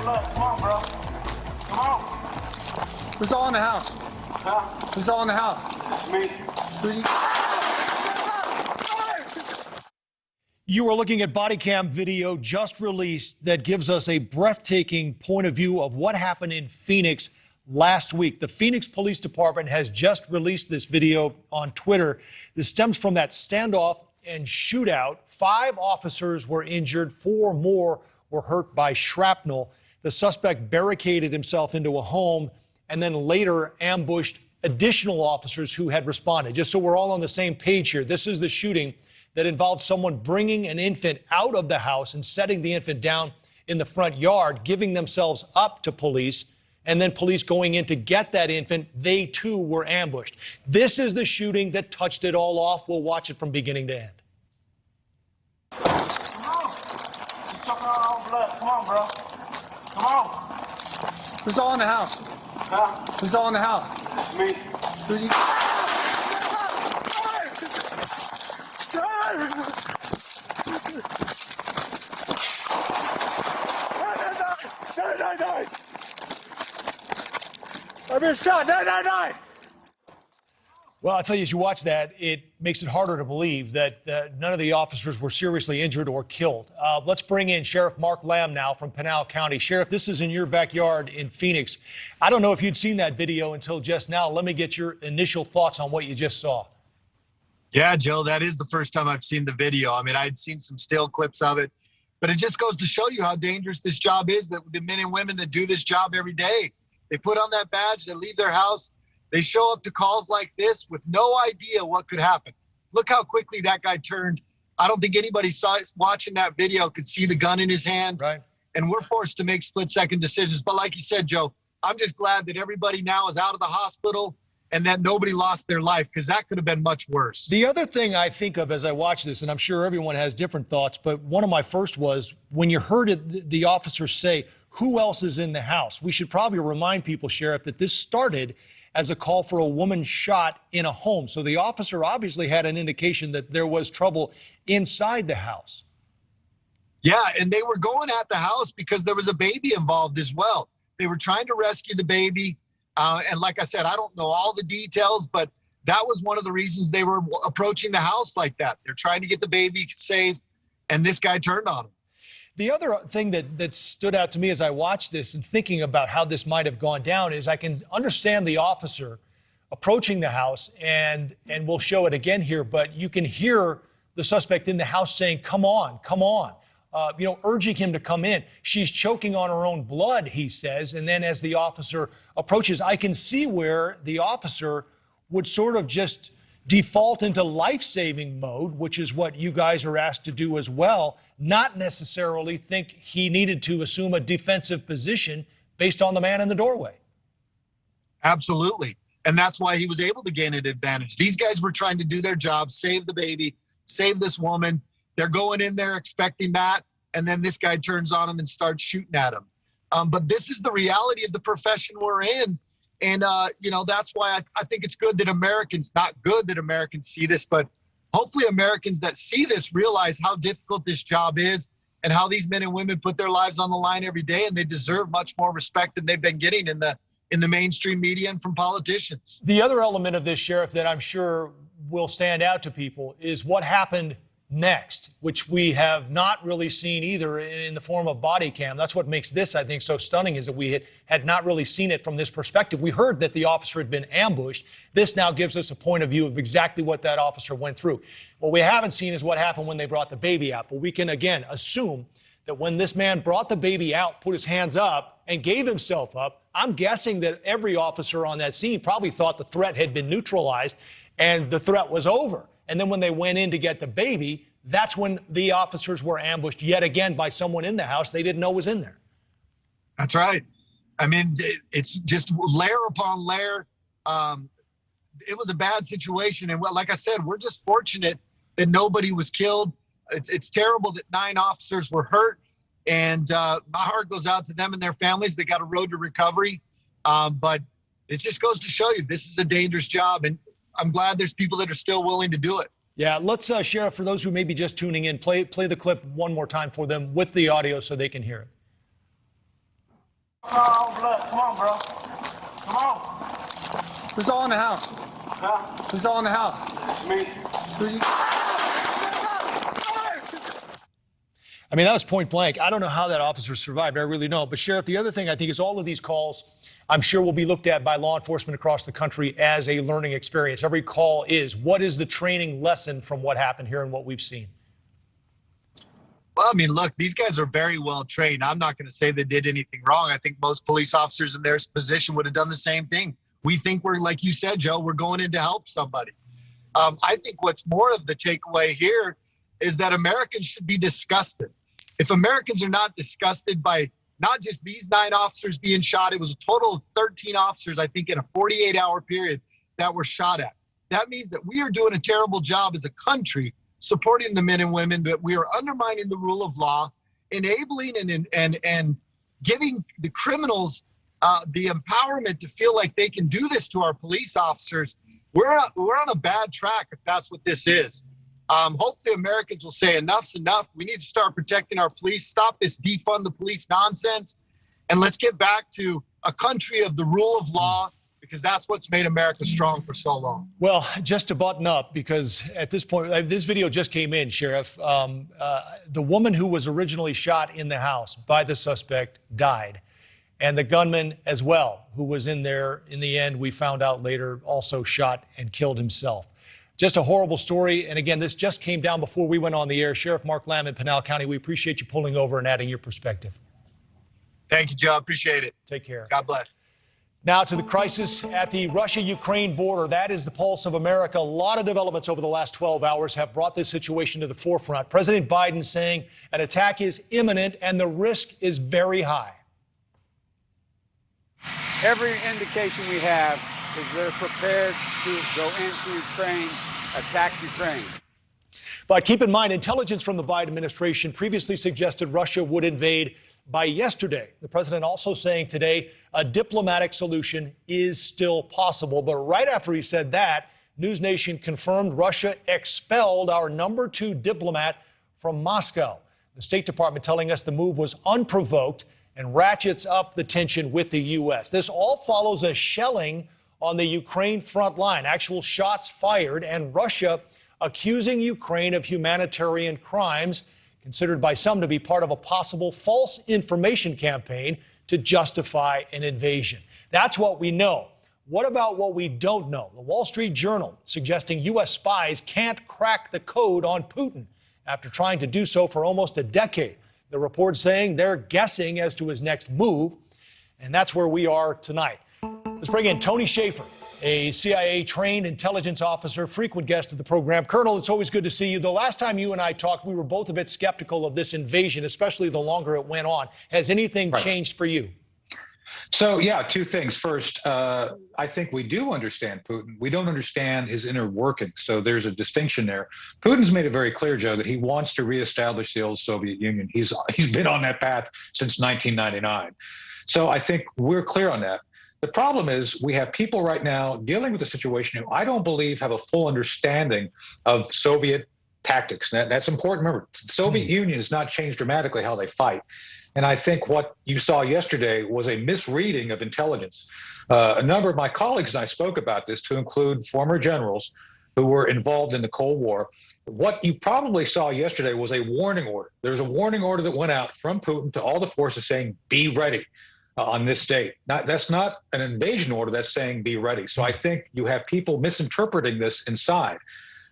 Come on, bro. Come on. Who's all in the house? Huh? Who's all in the house? It's me. Who's You are looking at Bodycam video just released that gives us a breathtaking point of view of what happened in Phoenix last week. The Phoenix Police Department has just released this video on Twitter. This stems from that standoff and shootout. 5 officers were injured, 4 more were hurt by shrapnel. The suspect barricaded himself into a home and then later ambushed additional officers who had responded. Just so we're all on the same page here, this is the shooting that involved someone bringing an infant out of the house and setting the infant down in the front yard, giving themselves up to police, and then police going in to get that infant. They too were ambushed. This is the shooting that touched it all off. We'll watch it from beginning to end. Come on. You're sucking our own blood. Come on, bro. Come on. Who's all in the house? Huh? Who's all in the house? It's me. Who's I've been shot. No. Well, I'll tell you, as you watch that, it makes it harder to believe that none of the officers were seriously injured or killed. Let's bring in Sheriff Mark Lamb now from Pinal County. Sheriff, this is in your backyard in Phoenix. I don't know if you'd seen that video until just now. Let me get your initial thoughts on what you just saw. Yeah, Joe, that is the first time I've seen the video. I mean, I'd seen some still clips of it, but it just goes to show you how dangerous this job is, that the men and women that do this job every day, they put on that badge, they leave their house, they show up to calls like this with no idea what could happen. Look how quickly that guy turned. I don't think anybody watching that video could see the gun in his hand. Right. And we're forced to make split-second decisions. But like you said, Joe, I'm just glad that everybody now is out of the hospital and that nobody lost their life, because that could have been much worse. The other thing I think of as I watch this, and I'm sure everyone has different thoughts, but one of my first was when you heard the officer say, who else is in the house? We should probably remind people, Sheriff, that this started as a call for a woman shot in a home. So the officer obviously had an indication that there was trouble inside the house. Yeah, and they were going at the house because there was a baby involved as well. They were trying to rescue the baby. And like I said, I don't know all the details, but that was one of the reasons they were approaching the house like that. They're trying to get the baby safe, and this guy turned on him. The other thing that stood out to me as I watched this and thinking about how this might have gone down is I can understand the officer approaching the house, and we'll show it again here, but you can hear the suspect in the house saying, come on, urging him to come in. She's choking on her own blood, he says. And then as the officer approaches, I can see where the officer would sort of just default into life-saving mode, which is what you guys are asked to do as well, not necessarily think he needed to assume a defensive position based on the man in the doorway. Absolutely. And that's why he was able to gain an advantage. These guys were trying to do their job, save the baby, save this woman. They're going in there expecting that, and then this guy turns on him and starts shooting at him. But this is the reality of the profession we're in. And, that's why I think it's good that Americans, not good that Americans see this, but hopefully Americans that see this realize how difficult this job is and how these men and women put their lives on the line every day, and they deserve much more respect than they've been getting in the mainstream media and from politicians. The other element of this, Sheriff, that I'm sure will stand out to people is what happened next, which we have not really seen either in the form of body cam. That's what makes this, I think, so stunning, is that we had not really seen it from this perspective. We heard that the officer had been ambushed. This now gives us a point of view of exactly what that officer went through. What we haven't seen is what happened when they brought the baby out. But we can, again, assume that when this man brought the baby out, put his hands up, and gave himself up, I'm guessing that every officer on that scene probably thought the threat had been neutralized and the threat was over. And then when they went in to get the baby, that's when the officers were ambushed yet again by someone in the house they didn't know was in there. That's right. I mean, it's just layer upon layer. It was a bad situation. And like I said, we're just fortunate that nobody was killed. It's terrible that 9 officers were hurt. And my heart goes out to them and their families. They got a road to recovery. But it just goes to show you this is a dangerous job. And I'm glad there's people that are still willing to do it. Yeah, let's, Sheriff, for those who may be just tuning in, play the clip one more time for them with the audio so they can hear it. Oh, blood. Come on, bro. Come on. Who's all in the house? Huh? Who's all in the house? It's me. Who's you? I mean, that was point blank. I don't know how that officer survived. I really don't. But, Sheriff, the other thing I think is all of these calls, I'm sure, will be looked at by law enforcement across the country as a learning experience. Every call is, what is the training lesson from what happened here and what we've seen? Well, I mean, look, these guys are very well trained. I'm not going to say they did anything wrong. I think most police officers in their position would have done the same thing. We think we're, like you said, Joe, we're going in to help somebody. I think what's more of the takeaway here is that Americans should be disgusted. If Americans are not disgusted by not just these 9 officers being shot, it was a total of 13 officers, I think, in a 48-hour period that were shot at. That means that we are doing a terrible job as a country supporting the men and women, that we are undermining the rule of law, enabling and giving the criminals the empowerment to feel like they can do this to our police officers. We're on a bad track if that's what this is. Hopefully Americans will say enough's enough. We need to start protecting our police, stop this defund the police nonsense, and let's get back to a country of the rule of law, because that's what's made America strong for so long. Well, just to button up, because at this point, this video just came in, Sheriff. The woman who was originally shot in the house by the suspect died. And the gunman as well, who was in there in the end, we found out later, also shot and killed himself. Just a horrible story. And again, this just came down before we went on the air. Sheriff Mark Lamb in Pinal County, we appreciate you pulling over and adding your perspective. Thank you, Joe. Appreciate it. Take care. God bless. Now to the crisis at the Russia-Ukraine border. That is the pulse of America. A lot of developments over the last 12 hours have brought this situation to the forefront. President Biden saying an attack is imminent and the risk is very high. Every indication we have is they're prepared to go into Ukraine, attack Ukraine. But keep in mind, intelligence from the Biden administration previously suggested Russia would invade by yesterday. The president also saying today a diplomatic solution is still possible. But right after he said that, NewsNation confirmed Russia expelled our #2 diplomat from Moscow. The State Department telling us the move was unprovoked and ratchets up the tension with the U.S. This all follows a shelling on the Ukraine front line, actual shots fired, and Russia accusing Ukraine of humanitarian crimes, considered by some to be part of a possible false information campaign to justify an invasion. That's what we know. What about what we don't know? The Wall Street Journal suggesting U.S. spies can't crack the code on Putin after trying to do so for almost a decade. The report saying they're guessing as to his next move, and that's where we are tonight. Let's bring in Tony Shaffer, a CIA-trained intelligence officer, frequent guest of the program. Colonel, it's always good to see you. The last time you and I talked, we were both a bit skeptical of this invasion, especially the longer it went on. Has anything changed for you? So, yeah, 2 things. First, I think we do understand Putin. We don't understand his inner workings. So there's a distinction there. Putin's made it very clear, Joe, that he wants to reestablish the old Soviet Union. He's been on that path since 1999. So I think we're clear on that. The problem is we have people right now dealing with the situation who I don't believe have a full understanding of Soviet tactics. That's important. Remember, the Soviet Union has not changed dramatically how they fight. And I think what you saw yesterday was a misreading of intelligence. A number of my colleagues and I spoke about this, to include former generals who were involved in the Cold War. What you probably saw yesterday was a warning order. There's a warning order that went out from Putin to all the forces saying, be ready on this date. That's not an invasion order, that's saying be ready. So I think you have people misinterpreting this inside.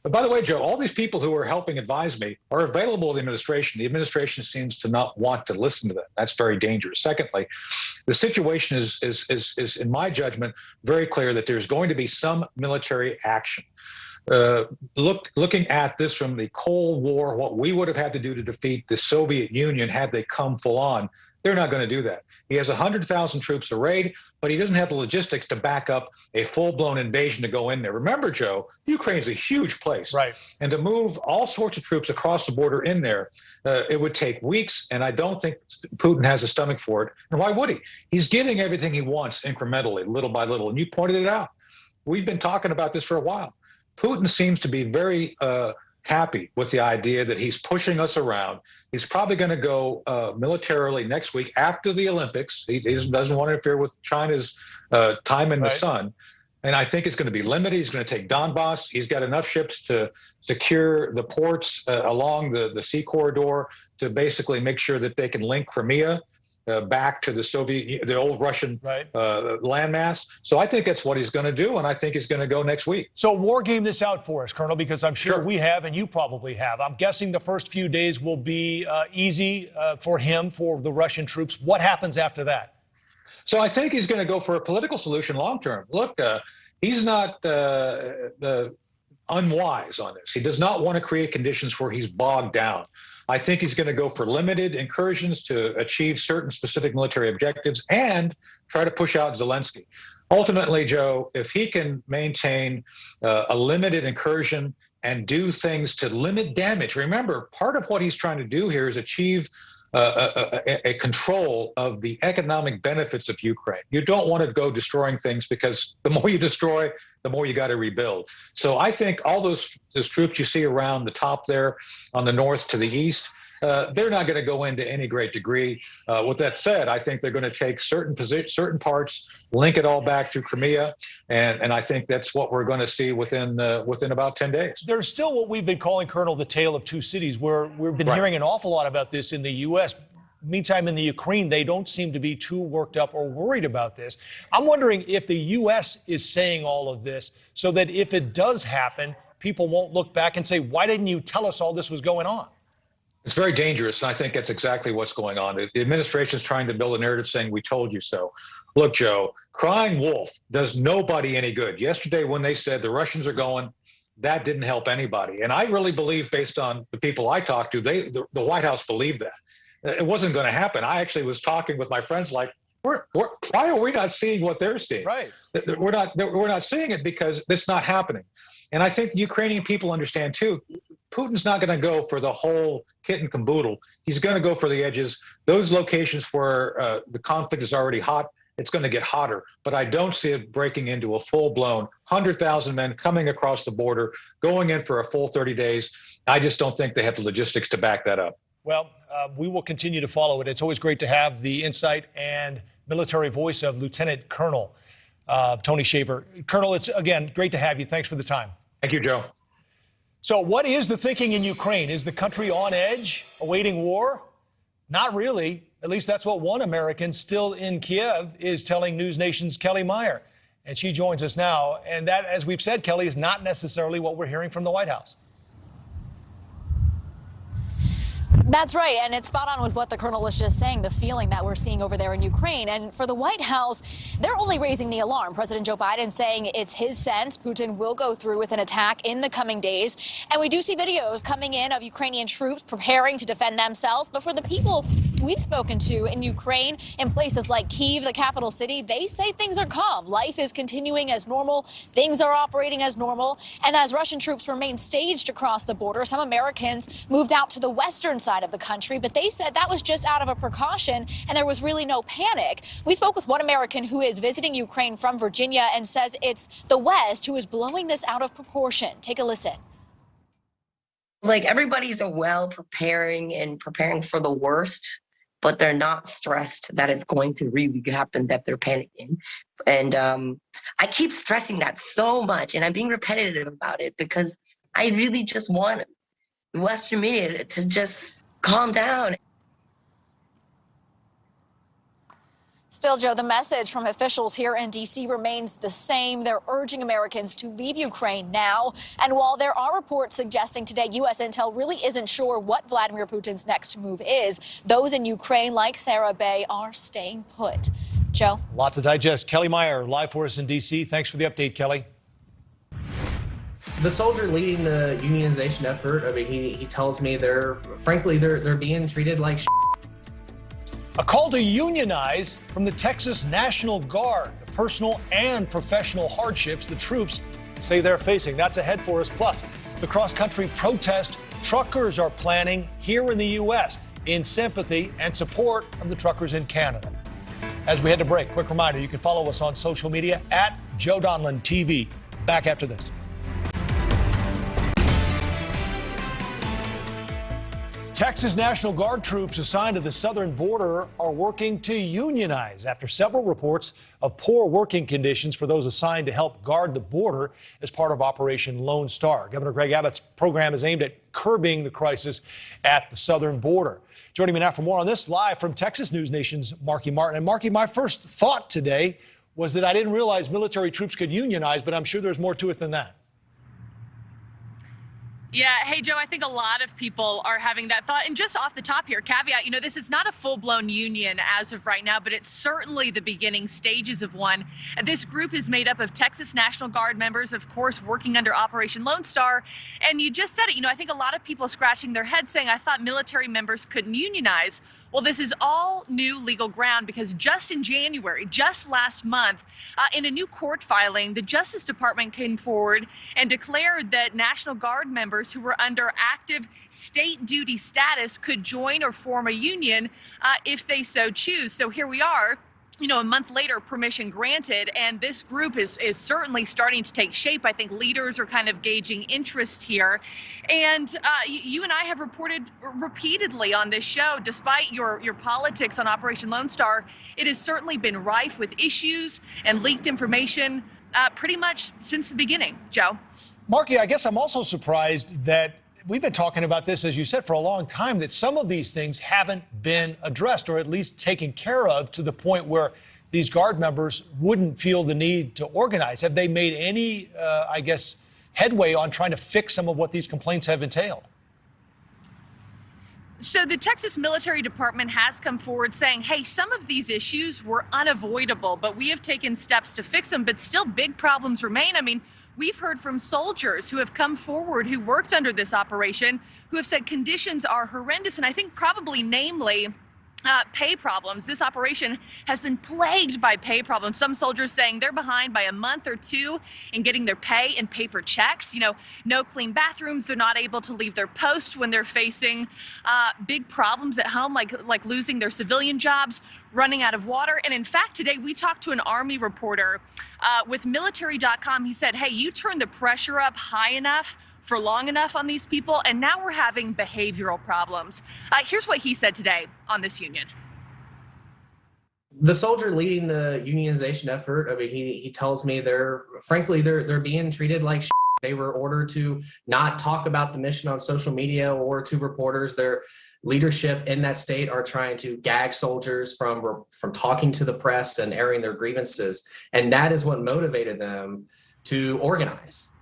But by the way, Joe, all these people who are helping advise me are available to the administration. The administration seems to not want to listen to them. That's very dangerous. Secondly, the situation is, in my judgment, very clear that there's going to be some military action. Looking at this from the Cold War, what we would have had to do to defeat the Soviet Union had they come full on, they're not going to do that. He has 100,000 troops arrayed, but he doesn't have the logistics to back up a full-blown invasion to go in there. Remember, Joe, Ukraine's a huge place. Right. And to move all sorts of troops across the border in there, it would take weeks, and I don't think Putin has a stomach for it. And why would he? He's getting everything he wants incrementally, little by little, and you pointed it out. We've been talking about this for a while. Putin seems to be very happy with the idea that he's pushing us around. He's probably going to go militarily next week after the Olympics. He doesn't want to interfere with China's time in the sun. And I think it's going to be limited. He's going to take Donbass. He's got enough ships to secure the ports along the sea corridor to basically make sure that they can link Crimea back to the old Russian landmass. So I think that's what he's going to do, and I think he's going to go next week. So war game this out for us, Colonel, because I'm sure we have, and you probably have. I'm guessing the first few days will be easy for him, for the Russian troops. What happens after that? So I think he's going to go for a political solution long term. Look, he's not unwise on this. He does not want to create conditions where he's bogged down. I think he's going to go for limited incursions to achieve certain specific military objectives and try to push out Zelensky. Ultimately, Joe, if he can maintain a limited incursion and do things to limit damage, remember, part of what he's trying to do here is achieve a control of the economic benefits of Ukraine. You don't want to go destroying things, because the more you destroy, the more you got to rebuild. So I think all those troops you see around the top there on the north to the east, they're not going to go into any great degree. With that said, I think they're going to take certain parts, link it all back through Crimea, and I think that's what we're going to see within about 10 days. There's still what we've been calling, Colonel, the tale of two cities, where we've been hearing an awful lot about this in the U.S. Meantime, in the Ukraine, they don't seem to be too worked up or worried about this. I'm wondering if the U.S. is saying all of this so that if it does happen, people won't look back and say, why didn't you tell us all this was going on? It's very dangerous, and I think that's exactly what's going on. The administration is trying to build a narrative saying, we told you so. Look, Joe, crying wolf does nobody any good. Yesterday, when they said the Russians are going, that didn't help anybody. And I really believe, based on the people I talked to, the White House believed that. It wasn't going to happen. I actually was talking with my friends like, why are we not seeing what they're seeing? Right. We're not seeing it because it's not happening. And I think the Ukrainian people understand, too, Putin's not going to go for the whole kit and caboodle. He's going to go for the edges. Those locations where the conflict is already hot, it's going to get hotter. But I don't see it breaking into a full-blown 100,000 men coming across the border, going in for a full 30 days. I just don't think they have the logistics to back that up. Well, we will continue to follow it. It's always great to have the insight and military voice of Lieutenant Colonel Tony Shaver. Colonel, it's, again, great to have you. Thanks for the time. Thank you, Joe. So what is the thinking in Ukraine? Is the country on edge, awaiting war? Not really. At least that's what one American still in Kiev is telling NewsNation's Kelly Meyer. And she joins us now. And that, as we've said, Kelly, is not necessarily what we're hearing from the White House. That's right, and it's spot on with what the colonel was just saying, the feeling that we're seeing over there in Ukraine. And for the White House, they're only raising the alarm. President Joe Biden saying it's his sense Putin will go through with an attack in the coming days. And we do see videos coming in of Ukrainian troops preparing to defend themselves. But for the people we've spoken to in Ukraine, in places like Kyiv, the capital city, they say things are calm. Life is continuing as normal. Things are operating as normal. And as Russian troops remain staged across the border, some Americans moved out to the western side of the country, but they said that was just out of a precaution and there was really no panic. We spoke with one American who is visiting Ukraine from Virginia and says it's the West who is blowing this out of proportion. Take a listen. Like, everybody's preparing for the worst, but they're not stressed that it's going to really happen, that they're panicking. And I keep stressing that so much, and I'm being repetitive about it because I really just want the Western media to just calm down. Still, Joe, the message from officials here in D.C. remains the same. They're urging Americans to leave Ukraine now. And while there are reports suggesting today U.S. intel really isn't sure what Vladimir Putin's next move is, those in Ukraine, like Sarah Bay, are staying put. Joe? A lot to digest. Kelly Meyer, live for us in D.C. Thanks for the update, Kelly. The soldier leading the unionization effort, I mean, he tells me they're being treated like shit. A call to unionize from the Texas National Guard, the personal and professional hardships the troops say they're facing. That's ahead for us. Plus, the cross-country protest truckers are planning here in the U.S. in sympathy and support of the truckers in Canada. As we head to break, quick reminder, you can follow us on social media at Joe Donlon TV. Back after this. Texas National Guard troops assigned to the southern border are working to unionize after several reports of poor working conditions for those assigned to help guard the border as part of Operation Lone Star. Governor Greg Abbott's program is aimed at curbing the crisis at the southern border. Joining me now for more on this, live from Texas News Nation's Marky Martin. And Marky, my first thought today was that I didn't realize military troops could unionize, but I'm sure there's more to it than that. Yeah. Hey, Joe, I think a lot of people are having that thought. And just off the top here, caveat, this is not a full-blown union as of right now, but it's certainly the beginning stages of one. This group is made up of Texas National Guard members, of course, working under Operation Lone Star. And you just said it, I think a lot of people scratching their heads saying, I thought military members couldn't unionize. Well, this is all new legal ground because just in January, just last month, in a new court filing, the Justice Department came forward and declared that National Guard members who were under active state duty status could join or form a union if they so choose. So here we are. A month later, permission granted, and this group is certainly starting to take shape. I think leaders are kind of gauging interest here. And you and I have reported repeatedly on this show, despite your politics on Operation Lone Star, it has certainly been rife with issues and leaked information pretty much since the beginning, Joe. Marky, I guess I'm also surprised that we've been talking about this, as you said, for a long time, that some of these things haven't been addressed or at least taken care of to the point where these Guard members wouldn't feel the need to organize. Have they made any, headway on trying to fix some of what these complaints have entailed? So the Texas Military Department has come forward saying, hey, some of these issues were unavoidable, but we have taken steps to fix them, but still big problems remain. We've heard from soldiers who have come forward who worked under this operation who have said conditions are horrendous, and I think probably namely pay problems. This operation has been plagued by pay problems. Some soldiers saying they're behind by a month or two in getting their pay and paper checks. No clean bathrooms. They're not able to leave their post when they're facing big problems at home, like losing their civilian jobs, running out of water. And in fact, today we talked to an Army reporter with military.com. He said, hey, you turn the pressure up high enough for long enough on these people, and now we're having behavioral problems. Here's what he said today on this union. The soldier leading the unionization effort, he tells me they're being treated like shit. They were ordered to not talk about the mission on social media or to reporters. Their leadership in that state are trying to gag soldiers from talking to the press and airing their grievances. And that is what motivated them to organize.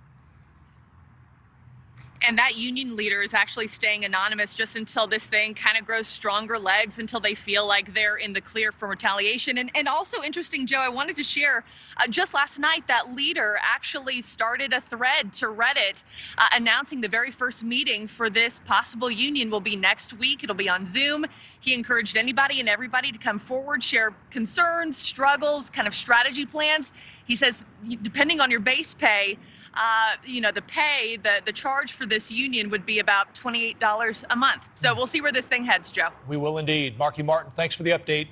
And that union leader is actually staying anonymous just until this thing kind of grows stronger legs, until they feel like they're in the clear from retaliation. And also interesting, Joe, I wanted to share just last night that leader actually started a thread to Reddit announcing the very first meeting for this possible union will be next week. It'll be on Zoom. He encouraged anybody and everybody to come forward, share concerns, struggles, kind of strategy plans. He says, depending on your base pay, the charge for this union would be about $28 a month. So we'll see where this thing heads, Joe. We will indeed. Marky Martin, thanks for the update.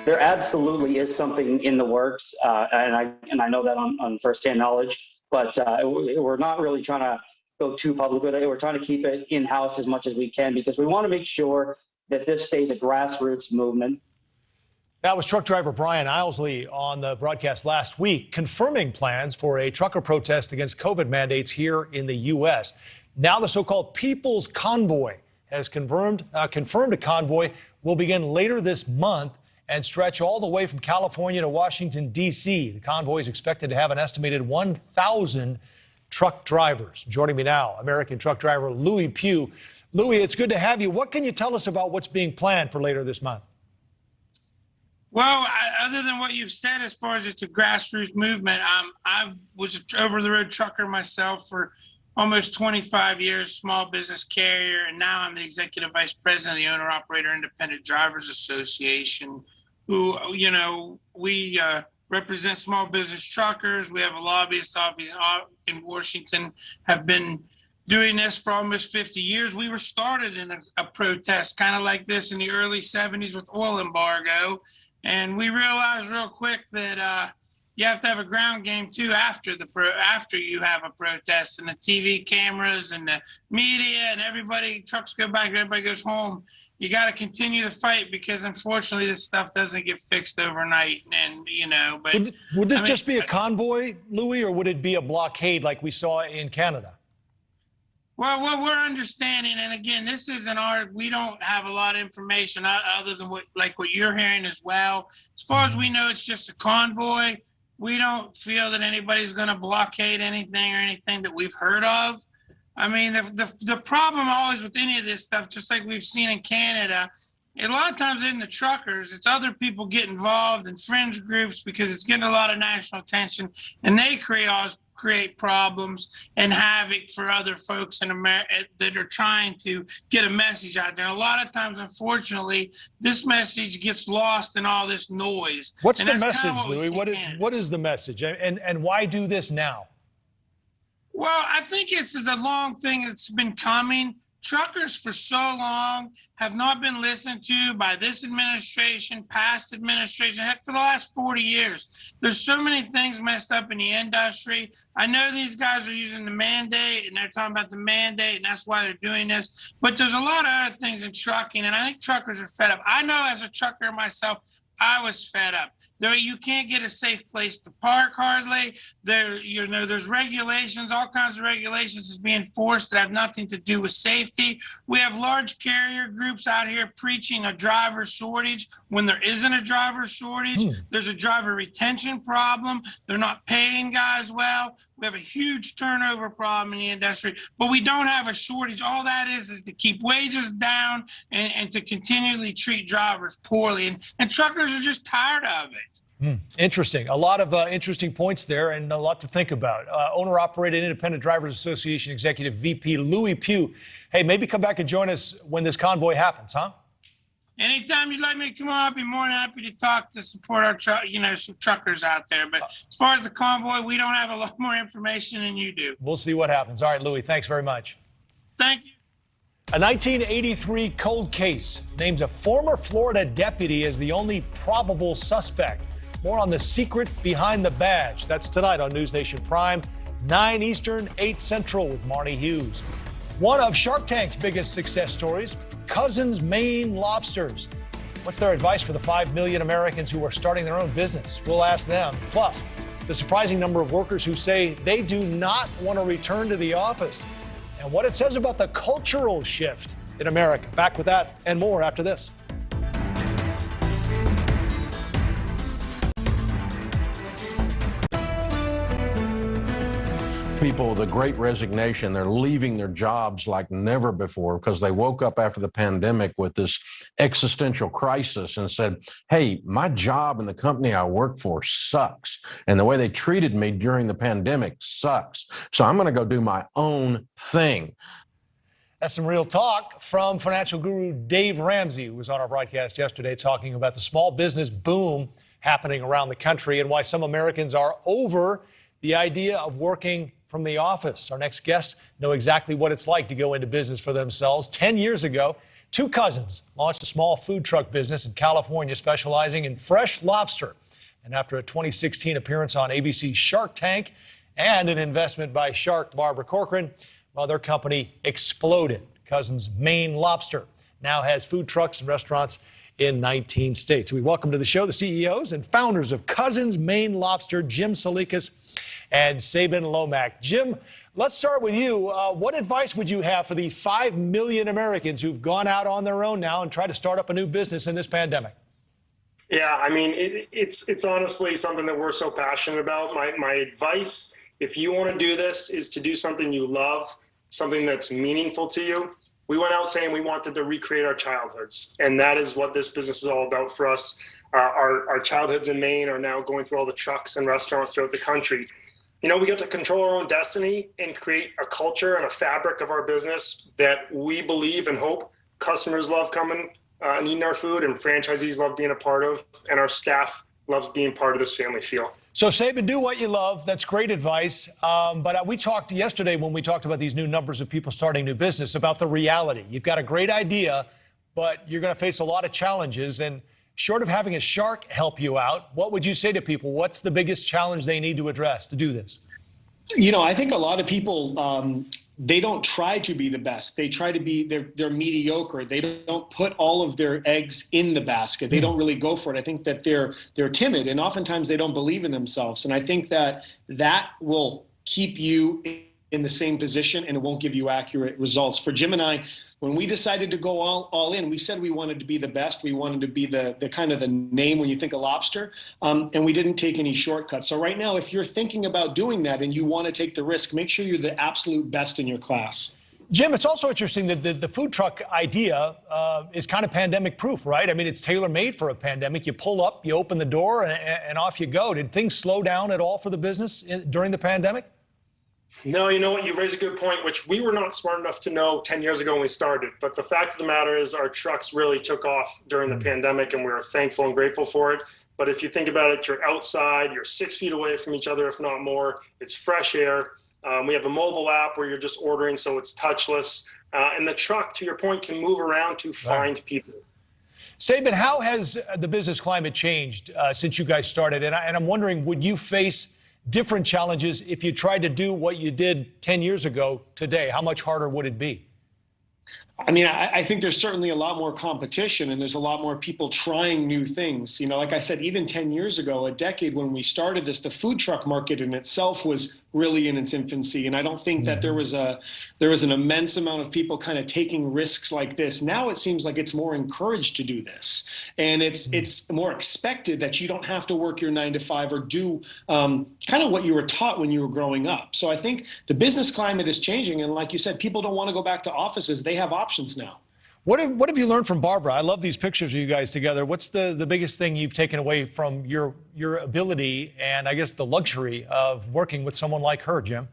There absolutely is something in the works, and I know that on firsthand knowledge, but we're not really trying to go too public with it. We're trying to keep it in-house as much as we can because we want to make sure that this stays a grassroots movement. That was truck driver Brian Ilesley on the broadcast last week, confirming plans for a trucker protest against COVID mandates here in the U.S. Now the so-called People's Convoy has confirmed a convoy will begin later this month and stretch all the way from California to Washington, D.C. The convoy is expected to have an estimated 1,000 truck drivers. Joining me now, American truck driver Louis Pugh. Louis, it's good to have you. What can you tell us about what's being planned for later this month? Well, other than what you've said, as far as just a grassroots movement, I was an over-the-road trucker myself for almost 25 years, small business carrier, and now I'm the executive vice president of the Owner-Operator Independent Drivers Association, who, we represent small business truckers. We have a lobbyist office in Washington, have been doing this for almost 50 years. We were started in a protest kind of like this in the early 70s with oil embargo. And we realized real quick that you have to have a ground game too after you have a protest, and the TV cameras and the media and everybody, trucks go back, everybody goes home. You got to continue the fight, because unfortunately this stuff doesn't get fixed overnight. And, but would this just be a convoy, Louis, or would it be a blockade like we saw in Canada? Well, what we're understanding, and again, this isn't we don't have a lot of information other than what you're hearing as well. As far as we know, it's just a convoy. We don't feel that anybody's going to blockade anything or anything that we've heard of. I mean, the problem always with any of this stuff, just like we've seen in Canada, a lot of times in the truckers, it's other people get involved in fringe groups because it's getting a lot of national attention, and they create problems and havoc for other folks in America that are trying to get a message out there. And a lot of times, unfortunately, this message gets lost in all this noise. What's the message, Louis? What is the message? And why do this now? Well, I think this is a long thing that's been coming. Truckers for so long have not been listened to by this administration, past administration, heck, for the last 40 years. There's so many things messed up in the industry. I know these guys are using the mandate, and they're talking about the mandate, and that's why they're doing this. But there's a lot of other things in trucking, and I think truckers are fed up. I know as a trucker myself, I was fed up. You can't get a safe place to park hardly. There's regulations, all kinds of regulations is being forced that have nothing to do with safety. We have large carrier groups out here preaching a driver shortage when there isn't a driver shortage. There's a driver retention problem. They're not paying guys well. We have a huge turnover problem in the industry, but we don't have a shortage. All that is to keep wages down and to continually treat drivers poorly. And truckers are just tired of it. Interesting. A lot of interesting points there and a lot to think about. Owner-operated Independent Drivers Association Executive VP Louis Pugh. Hey, maybe come back and join us when this convoy happens, huh? Anytime you'd like me to come on, I'd be more than happy to talk to support our some truckers out there. But as far as the convoy, we don't have a lot more information than you do. We'll see what happens. All right, Louis, thanks very much. Thank you. A 1983 cold case names a former Florida deputy as the only probable suspect. More on the secret behind the badge. That's tonight on NewsNation Prime, 9 Eastern, 8 Central with Marnie Hughes. One of Shark Tank's biggest success stories, Cousins Maine Lobsters. What's their advice for the 5 million Americans who are starting their own business? We'll ask them. Plus, the surprising number of workers who say they do not want to return to the office, and what it says about the cultural shift in America. Back with that and more after this. People, the great resignation, they're leaving their jobs like never before because they woke up after the pandemic with this existential crisis and said, hey, my job and the company I work for sucks. And the way they treated me during the pandemic sucks. So I'm going to go do my own thing. That's some real talk from financial guru Dave Ramsey, who was on our broadcast yesterday talking about the small business boom happening around the country and why some Americans are over the idea of working from the office. Our next guests know exactly what it's like to go into business for themselves. 10 years ago, 2 cousins launched a small food truck business in California specializing in fresh lobster. And after a 2016 appearance on ABC's Shark Tank and an investment by Shark Barbara Corcoran, well, their company exploded. Cousins Maine Lobster now has food trucks and restaurants in 19 states. We welcome to the show the CEOs and founders of Cousins Maine Lobster, Jim Salikas and Sabin Lomack. Jim, let's start with you. What advice would you have for the 5 million Americans who've gone out on their own now and tried to start up a new business in this pandemic? Yeah, I mean, it's honestly something that we're so passionate about. My advice, if you want to do this, is to do something you love, something that's meaningful to you. We went out saying we wanted to recreate our childhoods, and that is what this business is all about for us. Our childhoods in Maine are now going through all the trucks and restaurants throughout the country. You know, we get to control our own destiny and create a culture and a fabric of our business that we believe and hope customers love coming and eating our food, and franchisees love being a part of, and our staff loves being part of this family feel. So, Sabin, do what you love. That's great advice. But we talked yesterday when we talked about these new numbers of people starting new business about the reality. You've got a great idea, but you're going to face a lot of challenges. And short of having a shark help you out, what would you say to people? What's the biggest challenge they need to address to do this? You know, I think a lot of people, they don't try to be the best. They try to be, they're mediocre. They don't put all of their eggs in the basket. They don't really go for it. I think that they're timid, and oftentimes they don't believe in themselves. And I think that will keep you in the same position, and it won't give you accurate results. For Jim and I, when we decided to go all in, we said we wanted to be the best. We wanted to be the kind of the name when you think of Lobster, and we didn't take any shortcuts. So right now, if you're thinking about doing that and you want to take the risk, make sure you're the absolute best in your class. Jim, it's also interesting that the food truck idea is kind of pandemic proof, right? I mean, it's tailor-made for a pandemic. You pull up, you open the door, and off you go. Did things slow down at all for the business during the pandemic? No, you know what? You raise a good point, which we were not smart enough to know 10 years ago when we started. But the fact of the matter is our trucks really took off during the pandemic, and we were thankful and grateful for it. But if you think about it, you're outside, you're 6 feet away from each other, if not more. It's fresh air. We have a mobile app where you're just ordering, so it's touchless. And the truck, to your point, can move around to find people. Sabin, how has the business climate changed since you guys started? And I'm wondering, would you face different challenges if you tried to do what you did 10 years ago today? How much harder would it be? I mean, I think there's certainly a lot more competition, and there's a lot more people trying new things. You know, like I said, even 10 years ago, a decade when we started this, the food truck market in itself was really in its infancy. And I don't think that there was an immense amount of people kind of taking risks like this. Now it seems like it's more encouraged to do this. And it's more expected that you don't have to work your 9 to 5 or do kind of what you were taught when you were growing up. So I think the business climate is changing. And like you said, people don't want to go back to offices. They have options now. What have you learned from Barbara? I love these pictures of you guys together. What's the biggest thing you've taken away from your ability and I guess the luxury of working with someone like her, Jim?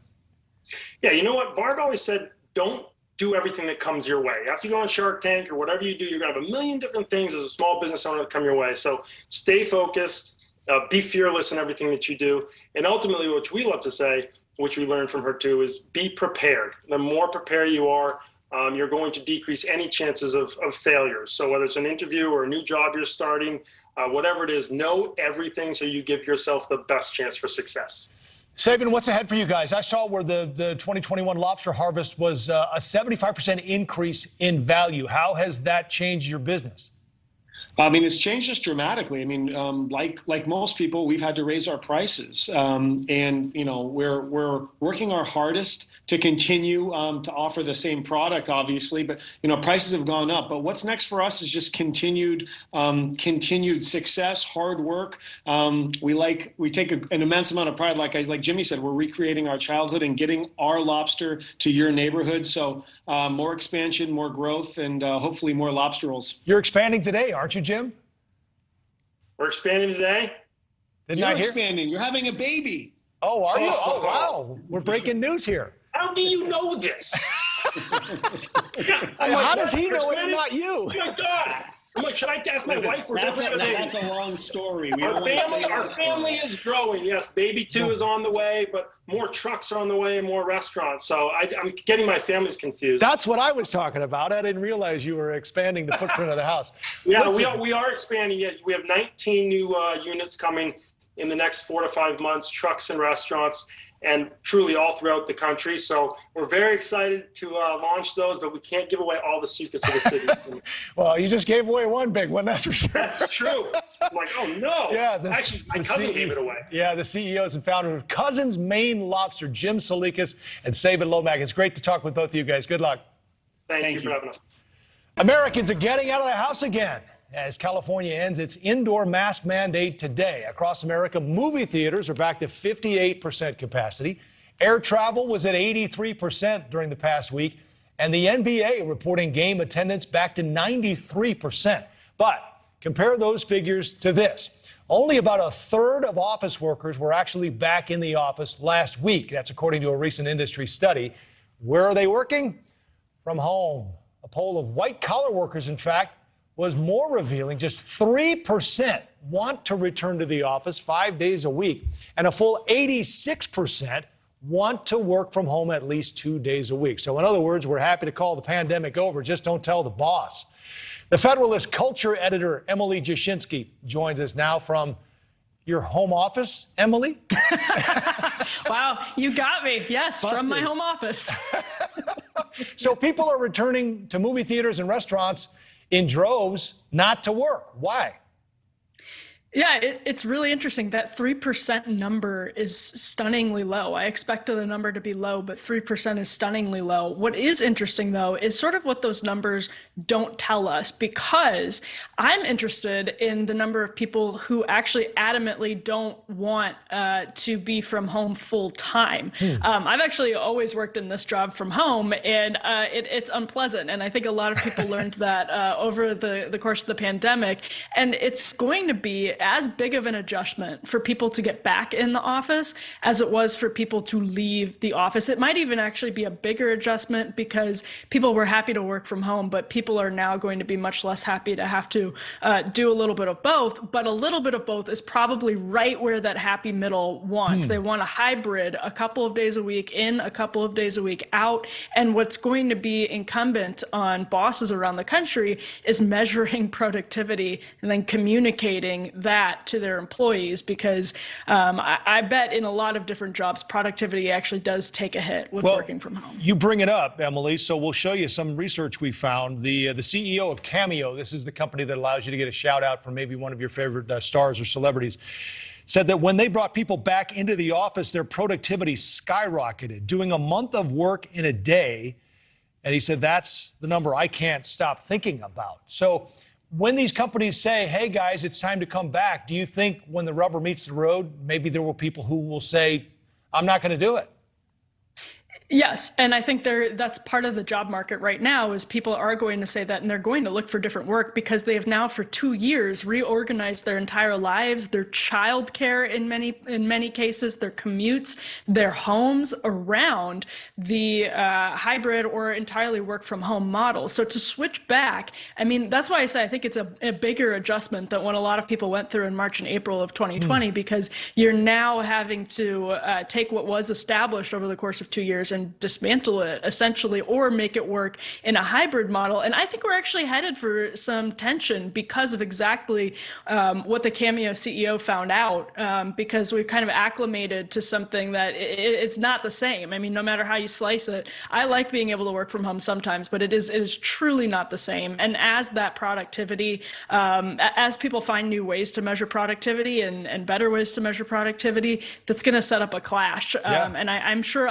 Yeah, you know what? Barb always said, don't do everything that comes your way. After you go on Shark Tank or whatever you do, you're going to have a million different things as a small business owner that come your way. So stay focused, be fearless in everything that you do. And ultimately, which we love to say, which we learned from her too, is be prepared. The more prepared you are, you're going to decrease any chances of failures. So whether it's an interview or a new job you're starting, whatever it is, know everything so you give yourself the best chance for success. Sabin, what's ahead for you guys? I saw where the 2021 lobster harvest was a 75% increase in value. How has that changed your business? I mean, it's changed us dramatically. I mean, like most people, we've had to raise our prices, and you know, we're working our hardest to continue to offer the same product, obviously. But you know, prices have gone up. But what's next for us is just continued success, hard work. We take an immense amount of pride. Like Jimmy said, we're recreating our childhood and getting our lobster to your neighborhood. So more expansion, more growth, and hopefully more lobster rolls. You're expanding today, aren't you, Jim? We're expanding today. You're expanding. You're having a baby. Oh, are you? Oh, wow. We're breaking news here. How do you know this? How does he know it and not you? Oh my God. I'm like, should I ask my wife? That's a long story. Our family is growing. Yes, baby 2 is on the way, but more trucks are on the way and more restaurants. So I'm getting my families confused. That's what I was talking about. I didn't realize you were expanding the footprint of the house. Yeah, we are expanding it. We have 19 new units coming in the next 4 to 5 months, trucks and restaurants, and truly all throughout the country. So we're very excited to launch those, but we can't give away all the secrets of the city. Well, you just gave away one big one, that's for sure. That's true. I'm like, oh no. Yeah, actually, my cousin gave it away. Yeah, the CEOs and founders of Cousins Maine Lobster, Jim Salikas and Sabin Lomax. It's great to talk with both of you guys. Good luck. Thank you for having us. Americans are getting out of the house again as California ends its indoor mask mandate today. Across America, movie theaters are back to 58% capacity. Air travel was at 83% during the past week, and the NBA reporting game attendance back to 93%. But compare those figures to this. Only about a third of office workers were actually back in the office last week. That's according to a recent industry study. Where are they working? From home. A poll of white-collar workers, in fact, was more revealing. Just 3% want to return to the office 5 days a week, and a full 86% want to work from home at least 2 days a week. So in other words, we're happy to call the pandemic over, just don't tell the boss. The Federalist culture editor, Emily Jashinsky, joins us now from your home office, Emily? Wow, you got me. Yes, Busted. From my home office. So people are returning to movie theaters and restaurants in droves, not to work. Why? Yeah, it's really interesting. That 3% number is stunningly low. I expected the number to be low, but 3% is stunningly low. What is interesting, though, is sort of what those numbers don't tell us, because I'm interested in the number of people who actually adamantly don't want to be from home full time. I've actually always worked in this job from home, and it's unpleasant. And I think a lot of people learned that over the course of the pandemic. And it's going to be as big of an adjustment for people to get back in the office as it was for people to leave the office. It might even actually be a bigger adjustment because people were happy to work from home, but people are now going to be much less happy to have to do a little bit of both. But a little bit of both is probably right where that happy middle wants. They want a hybrid, a couple of days a week in, a couple of days a week out. And what's going to be incumbent on bosses around the country is measuring productivity and then communicating that to their employees, because I bet in a lot of different jobs, productivity actually does take a hit with working from home. You bring it up, Emily, so we'll show you some research we found. The CEO of Cameo, this is the company that allows you to get a shout out from maybe one of your favorite stars or celebrities, said that when they brought people back into the office, their productivity skyrocketed, doing a month of work in a day. And he said, that's the number I can't stop thinking about. So when these companies say, hey, guys, it's time to come back, do you think when the rubber meets the road, maybe there will people who will say, I'm not going to do it? Yes, and I think that's part of the job market right now is people are going to say that, and they're going to look for different work because they have now for 2 years reorganized their entire lives, their childcare in many cases, their commutes, their homes around the hybrid or entirely work from home model. So to switch back, I mean, that's why I say I think it's a bigger adjustment than what a lot of people went through in March and April of 2020, because you're now having to take what was established over the course of 2 years and dismantle it essentially, or make it work in a hybrid model. And I think we're actually headed for some tension because of exactly what the Cameo CEO found out, because we've kind of acclimated to something that it's not the same. I mean, no matter how you slice it, I like being able to work from home sometimes, but it is truly not the same. And as that productivity, as people find new ways to measure productivity and better ways to measure productivity, that's going to set up a clash. And I'm sure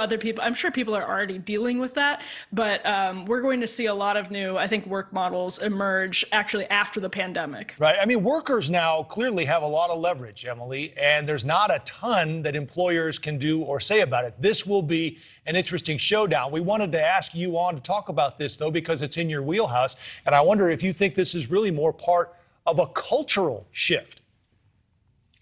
people are already dealing with that, but we're going to see a lot of new, I think, work models emerge actually after the pandemic. Right. I mean, workers now clearly have a lot of leverage, Emily, and there's not a ton that employers can do or say about it. This will be an interesting showdown. We wanted to ask you on to talk about this, though, because it's in your wheelhouse, and I wonder if you think this is really more part of a cultural shift.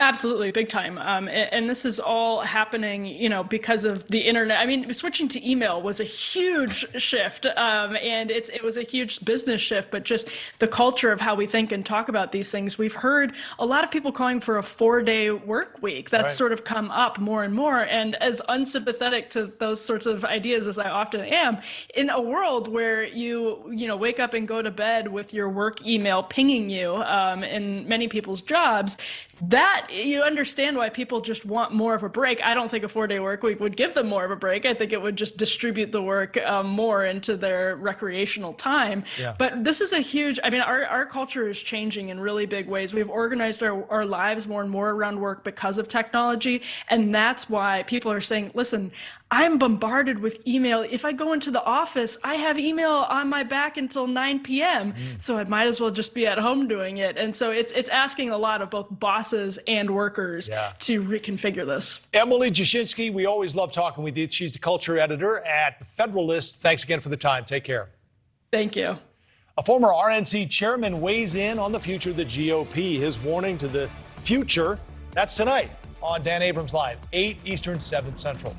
Absolutely, big time. And this is all happening, because of the internet. I mean, switching to email was a huge shift, and it was a huge business shift, but just the culture of how we think and talk about these things. We've heard a lot of people calling for a 4-day work week. That's sort of come up more and more. And as unsympathetic to those sorts of ideas as I often am, in a world where you wake up and go to bed with your work email pinging you in many people's jobs, that you understand why people just want more of a break. I don't think a 4-day work week would give them more of a break. I think it would just distribute the work more into their recreational time. Yeah. But this is our culture is changing in really big ways. We've organized our lives more and more around work because of technology. And that's why people are saying, listen, I'm bombarded with email. If I go into the office, I have email on my back until 9 p.m. So I might as well just be at home doing it. And so it's asking a lot of both bosses and workers to reconfigure this. Emily Jashinsky, we always love talking with you. She's the culture editor at The Federalist. Thanks again for the time. Take care. Thank you. A former RNC chairman weighs in on the future of the GOP. His warning to the future, that's tonight on Dan Abrams Live, 8 Eastern, 7 Central.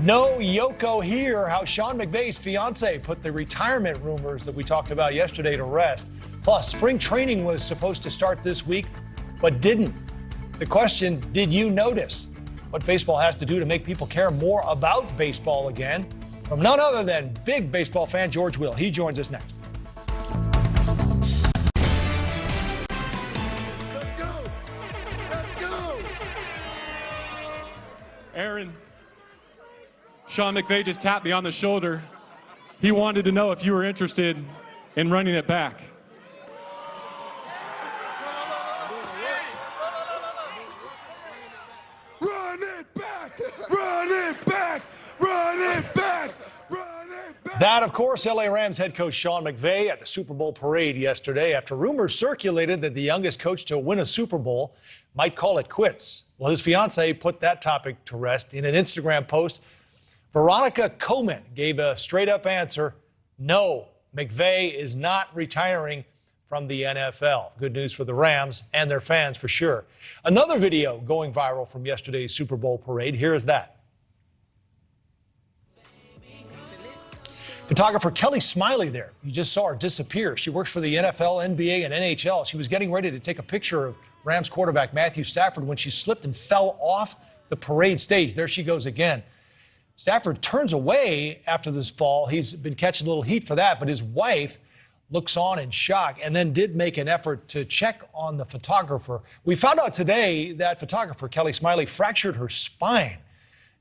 No Yoko here, how Sean McVay's fiance put the retirement rumors that we talked about yesterday to rest. Plus, spring training was supposed to start this week, but didn't. The question, did you notice what baseball has to do to make people care more about baseball again? From none other than big baseball fan George Will. He joins us next. Aaron, Sean McVay just tapped me on the shoulder. He wanted to know if you were interested in running it back. Run it back! Run it back! Run it back! Run it back! That, of course, LA Rams head coach Sean McVay at the Super Bowl parade yesterday after rumors circulated that the youngest coach to win a Super Bowl might call it quits. Well, his fiancee put that topic to rest in an Instagram post. Veronica Coleman gave a straight-up answer. No, McVay is not retiring from the NFL. Good news for the Rams and their fans for sure. Another video going viral from yesterday's Super Bowl parade. Here is that. Photographer Kelly Smiley there. You just saw her disappear. She works for the NFL, NBA, and NHL. She was getting ready to take a picture of Rams quarterback Matthew Stafford when she slipped and fell off the parade stage. There she goes again. Stafford turns away after this fall. He's been catching a little heat for that, but his wife looks on in shock and then did make an effort to check on the photographer. We found out today that photographer Kelly Smiley fractured her spine,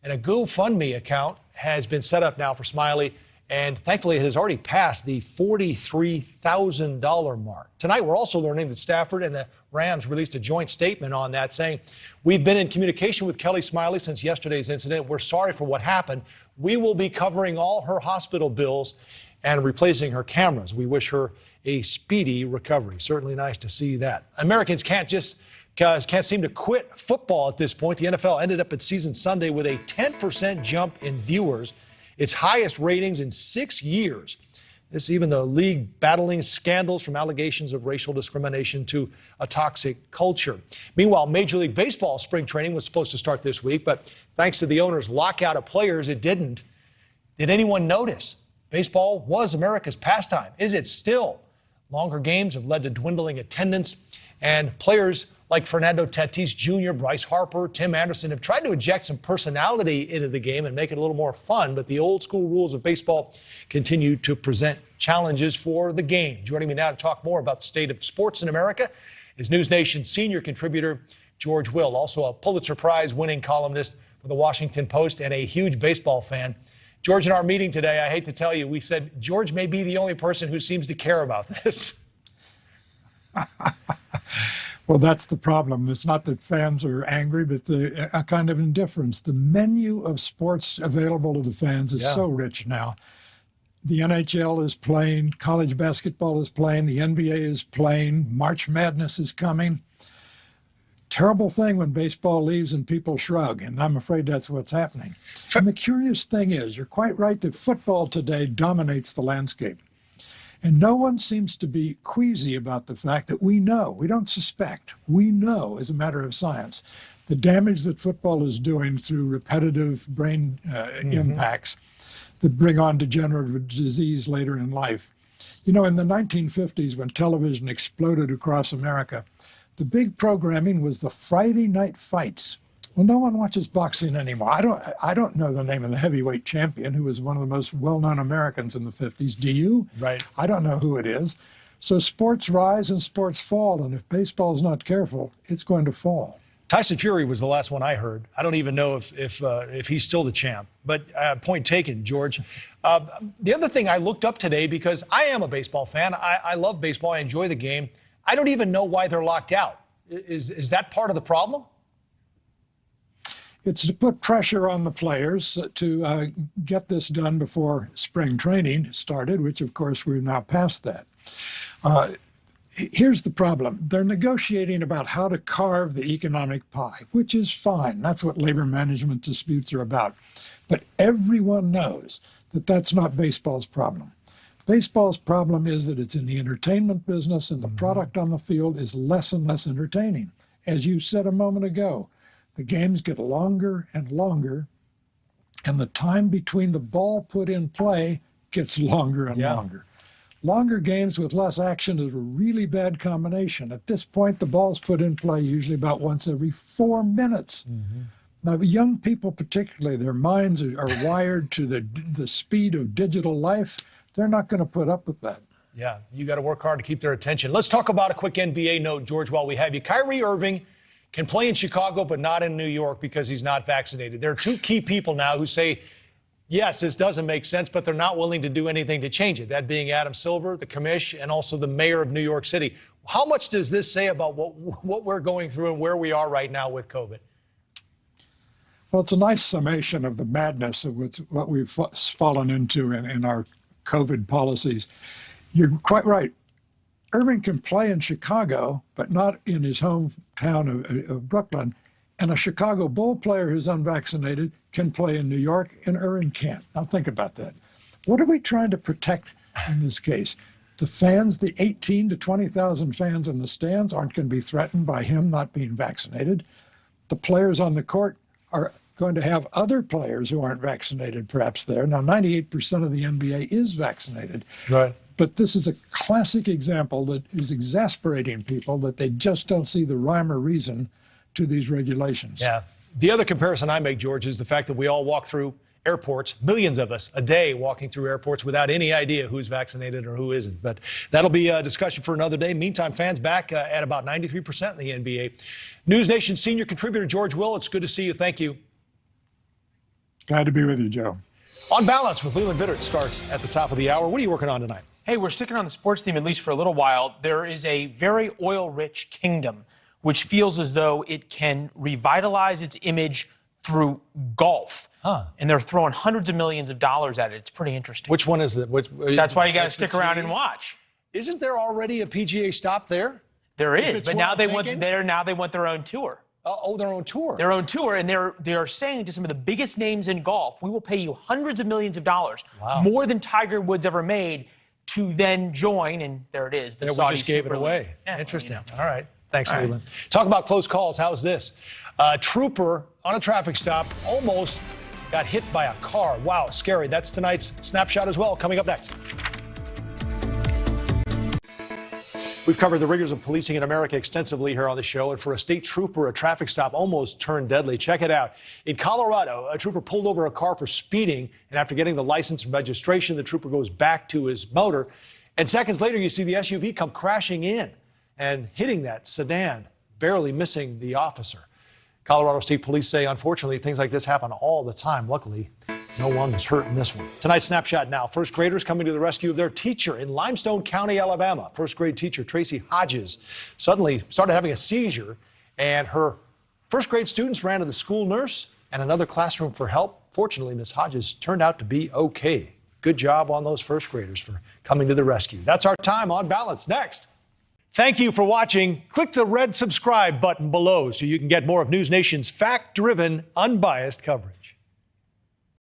and a GoFundMe account has been set up now for Smiley, and thankfully it has already passed the $43,000 mark. Tonight we're also learning that Stafford and the Rams released a joint statement on that saying, "We've been in communication with Kelly Smiley since yesterday's incident. We're sorry for what happened. We will be covering all her hospital bills and replacing her cameras. We wish her a speedy recovery." Certainly nice to see that. Americans can't seem to quit football at this point. The NFL ended up its season Sunday with a 10% jump in viewers, its highest ratings in 6 years. This even the league battling scandals from allegations of racial discrimination to a toxic culture. Meanwhile, Major League Baseball spring training was supposed to start this week, but thanks to the owner's lockout of players, it didn't. Did anyone notice? Baseball was America's pastime. Is it still? Longer games have led to dwindling attendance, and players like Fernando Tatis Jr., Bryce Harper, Tim Anderson have tried to inject some personality into the game and make it a little more fun, but the old school rules of baseball continue to present challenges for the game. Joining me now to talk more about the state of sports in America is NewsNation senior contributor George Will, also a Pulitzer Prize winning columnist for the Washington Post and a huge baseball fan. George, in our meeting today, I hate to tell you, we said George may be the only person who seems to care about this. Well, that's the problem. It's not that fans are angry, but a kind of indifference. The menu of sports available to the fans is so rich now. The NHL is playing, college basketball is playing, the NBA is playing, March Madness is coming. Terrible thing when baseball leaves and people shrug, and I'm afraid that's what's happening. And the curious thing is, you're quite right that football today dominates the landscape. And no one seems to be queasy about the fact that we know, we don't suspect, we know as a matter of science, the damage that football is doing through repetitive brain impacts that bring on degenerative disease later in life. You know, in the 1950s, when television exploded across America, the big programming was the Friday night fights. Well, no one watches boxing anymore. I don't know the name of the heavyweight champion who was one of the most well-known Americans in the 50s. Do you? Right. I don't know who it is. So sports rise and sports fall, and if baseball's not careful, it's going to fall. Tyson Fury was the last one I heard. I don't even know if he's still the champ. But point taken, George. The other thing I looked up today, because I am a baseball fan. I love baseball. I enjoy the game. I don't even know why they're locked out. Is that part of the problem? It's to put pressure on the players to get this done before spring training started, which, of course, we're now past that. Here's the problem. They're negotiating about how to carve the economic pie, which is fine. That's what labor management disputes are about. But everyone knows that that's not baseball's problem. Baseball's problem is that it's in the entertainment business, and the product on the field is less and less entertaining. As you said a moment ago, the games get longer and longer, and the time between the ball put in play gets longer and longer. Longer games with less action is a really bad combination. At this point, the ball's put in play usually about once every 4 minutes. Now, young people particularly, their minds are wired to the speed of digital life. They're not going to put up with that. Yeah, you got to work hard to keep their attention. Let's talk about a quick NBA note, George, while we have you. Kyrie Irving can play in Chicago but not in New York because he's not vaccinated. There are two key people now who say, yes, this doesn't make sense, but they're not willing to do anything to change it. That being Adam Silver, the commish, and also the mayor of New York City. How much does this say about what we're going through and where we are right now with COVID? Well, it's a nice summation of the madness of what we've fallen into in our COVID policies. You're quite right. Irving can play in Chicago, but not in his hometown of Brooklyn. And a Chicago Bull player who's unvaccinated can play in New York, and Irving can't. Now think about that. What are we trying to protect in this case? The fans, the 18 to 20,000 fans in the stands aren't going to be threatened by him not being vaccinated. The players on the court are going to have other players who aren't vaccinated perhaps there. Now, 98% of the NBA is vaccinated. Right. But this is a classic example that is exasperating people, that they just don't see the rhyme or reason to these regulations. Yeah. The other comparison I make, George, is the fact that we all walk through airports, millions of us a day walking through airports without any idea who's vaccinated or who isn't. But that'll be a discussion for another day. Meantime, fans back at about 93% in the NBA. NewsNation senior contributor George Will, it's good to see you. Thank you. Glad to be with you, Joe. On Balance with Leland Vittert starts at the top of the hour. What are you working on tonight? Hey, we're sticking on the sports theme at least for a little while. There is a very oil-rich kingdom which feels as though it can revitalize its image through golf. And they're throwing hundreds of millions of dollars at it. It's pretty interesting. Which one is it? That's why you got to stick around and watch. Isn't there already a PGA stop there? There is, but now they want their own tour. Their own tour. Their own tour, and they are saying to some of the biggest names in golf, we will pay you hundreds of millions of dollars, more than Tiger Woods ever made, to then join. And there it is. We just gave it away. Yeah, interesting. All right. Thanks, Leland. Talk about close calls. How's this? A trooper on a traffic stop almost got hit by a car. Wow, scary. That's tonight's Snapshot as well. Coming up next. We've covered the rigors of policing in America extensively here on the show, and for a state trooper, a traffic stop almost turned deadly. Check it out. In Colorado, a trooper pulled over a car for speeding, and after getting the license and registration, the trooper goes back to his motor, and seconds later, you see the SUV come crashing in and hitting that sedan, barely missing the officer. Colorado State Police say, unfortunately, things like this happen all the time. Luckily, no one was hurt in this one. Tonight's Snapshot now. First graders coming to the rescue of their teacher in Limestone County, Alabama. First grade teacher Tracy Hodges suddenly started having a seizure, and her first grade students ran to the school nurse and another classroom for help. Fortunately, Miss Hodges turned out to be okay. Good job on those first graders for coming to the rescue. That's our time on Balance. Next. Thank you for watching. Click the red subscribe button below so you can get more of NewsNation's fact-driven, unbiased coverage.